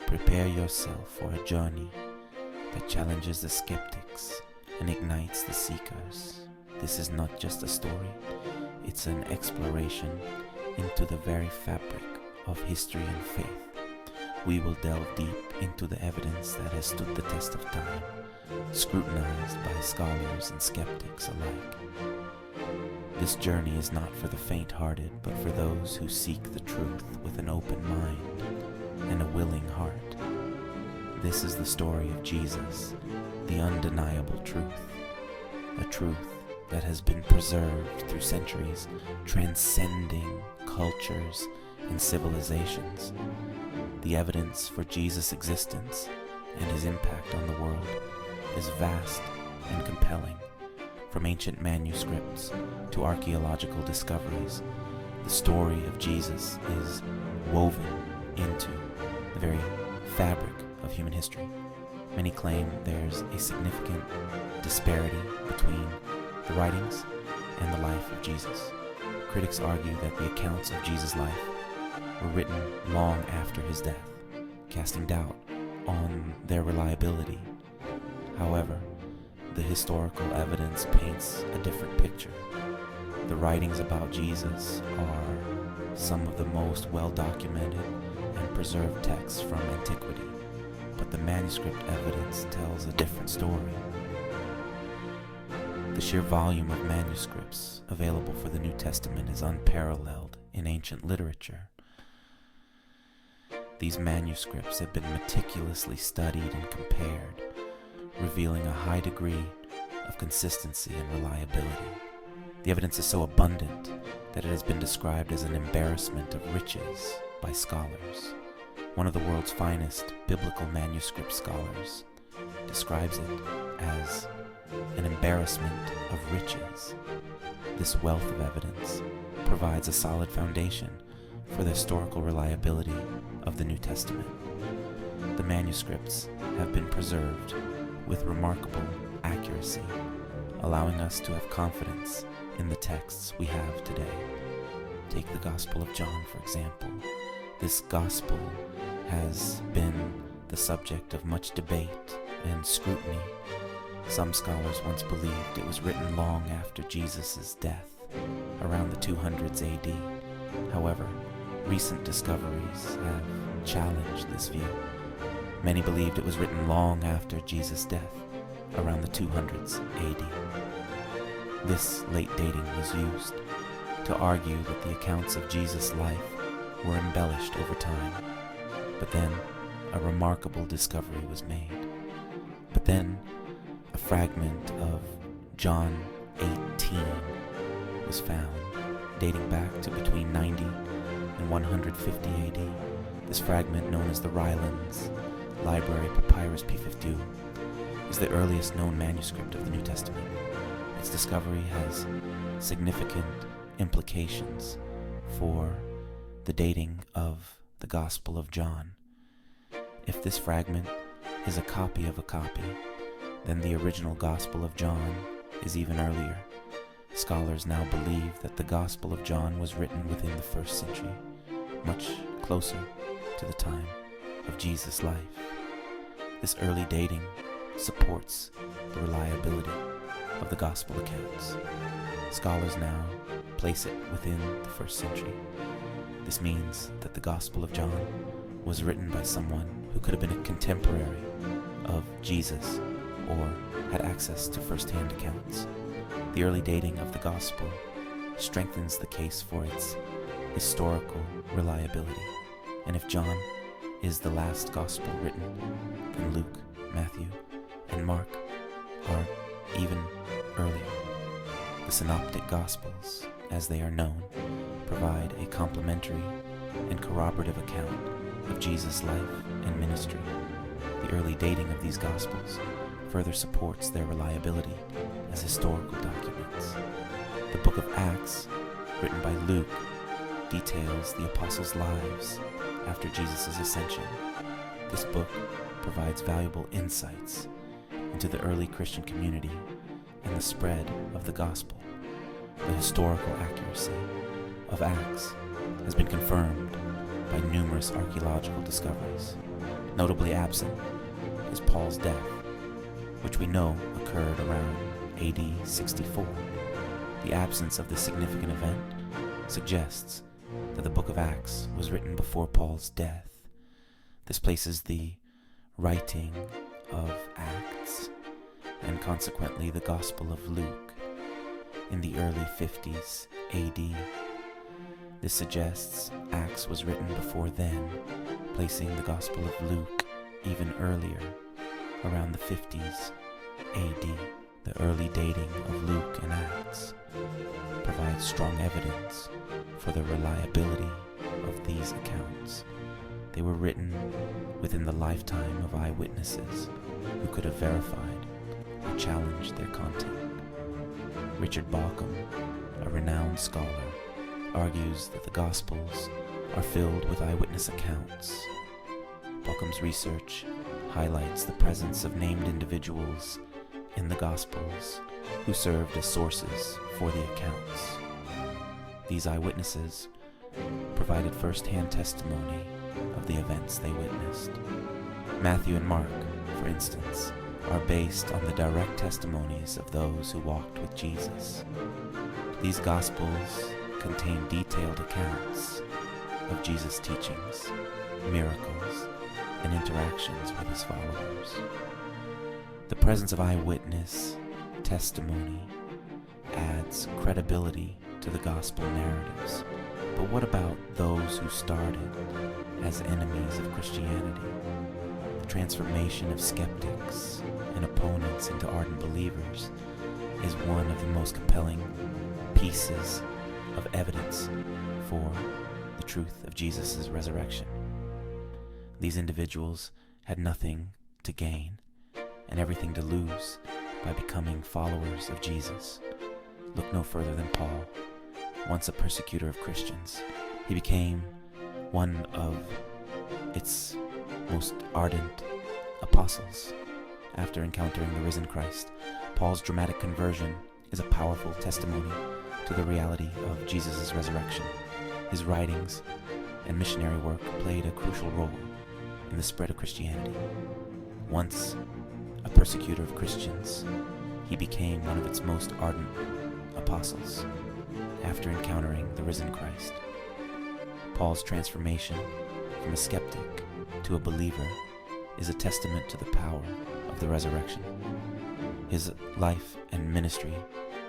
Prepare yourself for a journey that challenges the skeptics and ignites the seekers. This is not just a story, it's an exploration into the very fabric of history and faith. We will delve deep into the evidence that has stood the test of time, scrutinized by scholars and skeptics alike. This journey is not for the faint-hearted, but for those who seek the truth with an open mind and a willing heart. This is the story of Jesus, the undeniable truth, a truth that has been preserved through centuries, transcending cultures and civilizations. The evidence for Jesus' existence and his impact on the world is vast and compelling. From ancient manuscripts to archaeological discoveries, the story of Jesus is woven into the very fabric of human history. Many claim there's a significant disparity between the writings and the life of Jesus. Critics argue that the accounts of Jesus' life were written long after his death, casting doubt on their reliability. However, the historical evidence paints a different picture. The writings about Jesus are some of the most well-documented and preserved texts from antiquity, but the manuscript evidence tells a different story. The sheer volume of manuscripts available for the New Testament is unparalleled in ancient literature. These manuscripts have been meticulously studied and compared, revealing a high degree of consistency and reliability. The evidence is so abundant that it has been described as an embarrassment of riches by scholars. One of the world's finest biblical manuscript scholars describes it as an embarrassment of riches. This wealth of evidence provides a solid foundation for the historical reliability of the New Testament. The manuscripts have been preserved with remarkable accuracy, allowing us to have confidence in the texts we have today. Take the Gospel of John, for example. This Gospel has been the subject of much debate and scrutiny. Some scholars once believed it was written long after Jesus' death, around the 200s AD. However, recent discoveries have challenged this view. Many believed it was written long after Jesus' death, around the 200s AD. This late dating was used to argue that the accounts of Jesus' life were embellished over time. But then, a remarkable discovery was made. But then, a fragment of John 18 was found, dating back to between 90 and 150 AD. This fragment, known as the Rylands Library Papyrus P52, is the earliest known manuscript of the New Testament. Its discovery has significant implications for the dating of the Gospel of John. If this fragment is a copy of a copy, then the original Gospel of John is even earlier. Scholars now believe that the Gospel of John was written within the 1st century, much closer to the time of Jesus' life. This early dating supports the reliability of the Gospel accounts. Scholars now place it within the 1st century. This means that the Gospel of John was written by someone who could have been a contemporary of Jesus or had access to first-hand accounts. The early dating of the Gospel strengthens the case for its historical reliability. And if John is the last Gospel written, then Luke, Matthew, and Mark are even earlier. The Synoptic Gospels, as they are known, provide a complementary and corroborative account of Jesus' life and ministry. The early dating of these Gospels further supports their reliability as historical documents. The book of Acts, written by Luke, details the apostles' lives after Jesus' ascension. This book provides valuable insights into the early Christian community and the spread of the gospel. The historical accuracy of Acts has been confirmed by numerous archaeological discoveries. Notably absent is Paul's death, which we know occurred around AD 64. The absence of this significant event suggests that the book of Acts was written before Paul's death. This places the writing of Acts, and consequently the Gospel of Luke, in the early 50s AD. This suggests Acts was written before then, placing the Gospel of Luke even earlier, around the 50s AD. The early dating of Luke and Acts provides strong evidence for the reliability of these accounts. They were written within the lifetime of eyewitnesses who could have verified or challenged their content. Richard Bauckham, a renowned scholar, argues that the Gospels are filled with eyewitness accounts. Baukham's research highlights the presence of named individuals in the Gospels who served as sources for the accounts. These eyewitnesses provided first-hand testimony of the events they witnessed. Matthew and Mark, for instance, are based on the direct testimonies of those who walked with Jesus. These Gospels contain detailed accounts of Jesus' teachings, miracles, and interactions with his followers. The presence of eyewitness testimony adds credibility to the gospel narratives. But what about those who started as enemies of Christianity? The transformation of skeptics and opponents into ardent believers is one of the most compelling pieces of evidence for the truth of Jesus' resurrection. These individuals had nothing to gain and everything to lose by becoming followers of Jesus. Look no further than Paul. Once a persecutor of Christians, he became one of its most ardent apostles. After encountering the risen Christ, Paul's dramatic conversion is a powerful testimony to the reality of Jesus' resurrection. His writings and missionary work played a crucial role in the spread of Christianity. Once a persecutor of Christians, he became one of its most ardent apostles after encountering the risen Christ. Paul's transformation from a skeptic to a believer is a testament to the power of the resurrection. His life and ministry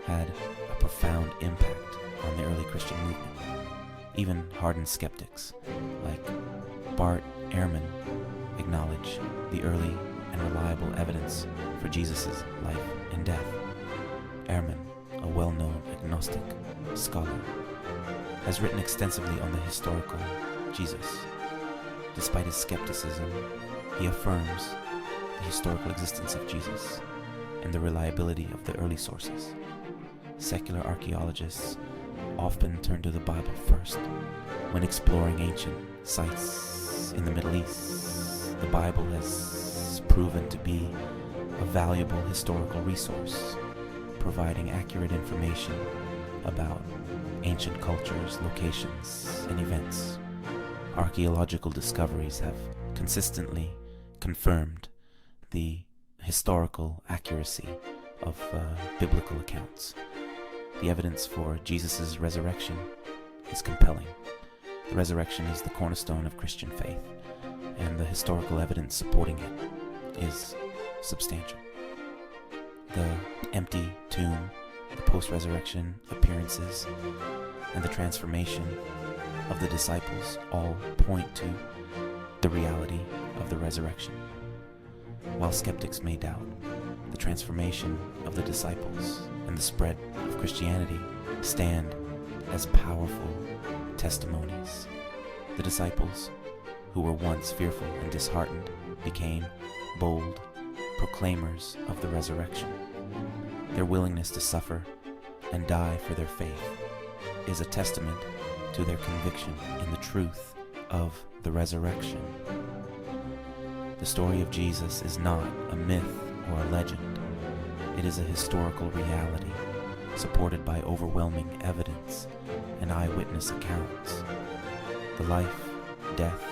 had a profound impact on the early Christian movement. Even hardened skeptics like Bart Ehrman acknowledge the early and reliable evidence for Jesus' life and death. Ehrman, a well-known agnostic scholar, has written extensively on the historical Jesus. Despite his skepticism, he affirms the historical existence of Jesus and the reliability of the early sources. Secular archaeologists often turn to the Bible first when exploring ancient sites in the Middle East. The Bible has proven to be a valuable historical resource, providing accurate information about ancient cultures, locations, and events. Archaeological discoveries have consistently confirmed the historical accuracy of biblical accounts. The evidence for Jesus' resurrection is compelling. The resurrection is the cornerstone of Christian faith, and the historical evidence supporting it is substantial. The empty tomb, the post-resurrection appearances, and the transformation of the disciples all point to the reality of the resurrection. While skeptics may doubt, the transformation of the disciples and the spread of Christianity stand as powerful testimonies. The disciples, who were once fearful and disheartened, became bold proclaimers of the resurrection. Their willingness to suffer and die for their faith is a testament to their conviction in the truth of the resurrection. The story of Jesus is not a myth or a legend. It is a historical reality supported by overwhelming evidence and eyewitness accounts. The life, death,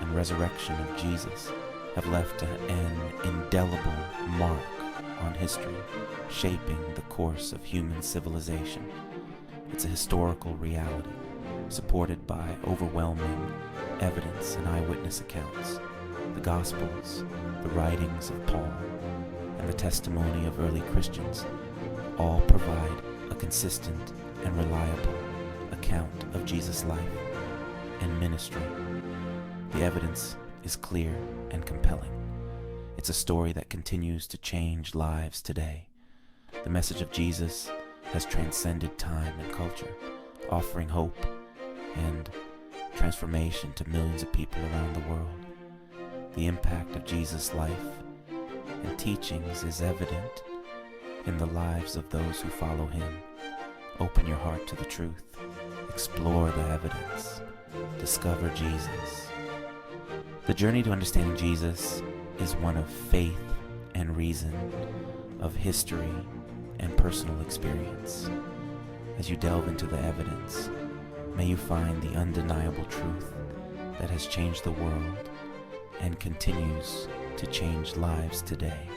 and resurrection of Jesus have left an indelible mark on history, shaping the course of human civilization. It's a historical reality, supported by overwhelming evidence and eyewitness accounts. The Gospels, the writings of Paul, and the testimony of early Christians all provide a consistent and reliable account of Jesus' life and ministry. The evidence is clear and compelling. It's a story that continues to change lives today. The message of Jesus has transcended time and culture, offering hope and transformation to millions of people around the world. The impact of Jesus' life and teachings is evident in the lives of those who follow him. Open your heart to the truth. Explore the evidence. Discover Jesus. The journey to understanding Jesus is one of faith and reason, of history and personal experience. As you delve into the evidence, may you find the undeniable truth that has changed the world and continues to change lives today.